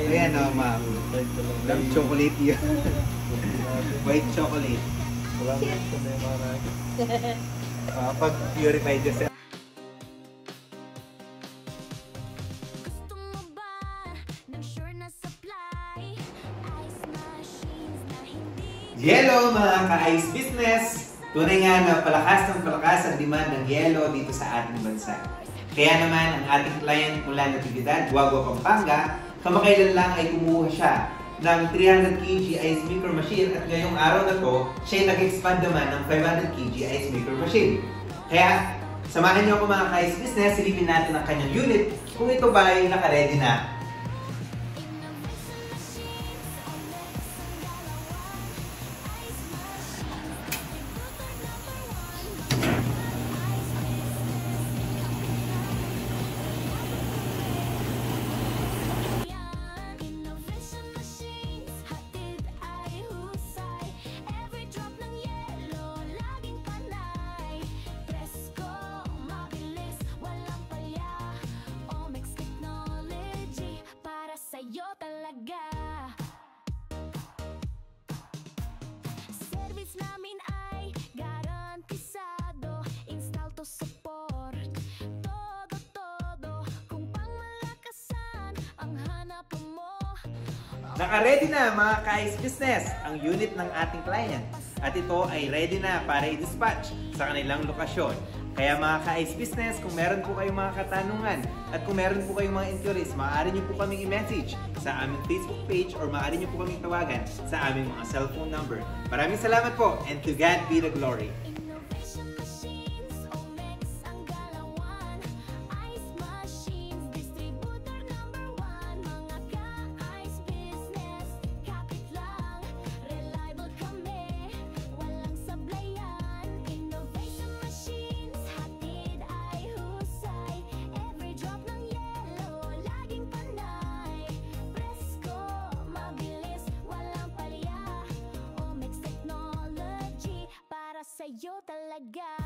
Ayan o, ma'am. Dark chocolate yun. White chocolate. Pag purified yun. Yelo mga ka-ice business! Tunay nga na palakas ang demand ng yelo dito sa ating bansa. Kaya naman ang ating client mula Natividad, Guagua, Pampanga, kamakailan lang ay kumuha siya ng 300 kg ice maker machine at ngayong araw na to, siya nag-expand naman ng 500 kg ice maker machine. Kaya, samahan niyo ako mga ka-ice business, silipin natin ang kanyang unit kung ito ba ay naka-ready na. Sa'yo talaga. Service namin ay garantisado. Install to support. Todo kung pangmalakasan ang hanapan mo. Naka-ready na mga ka-ice business ang unit ng ating client. At ito ay ready na para i-dispatch sa kanilang lokasyon. Kaya mga ka-ice business, kung meron po kayong mga katanungan at kung meron po kayong mga inquiries, maaari nyo po kaming i-message sa aming Facebook page or maaari nyo po kaming tawagan sa aming mga cellphone number. Maraming salamat po and to God be the glory. Sa'yo talaga.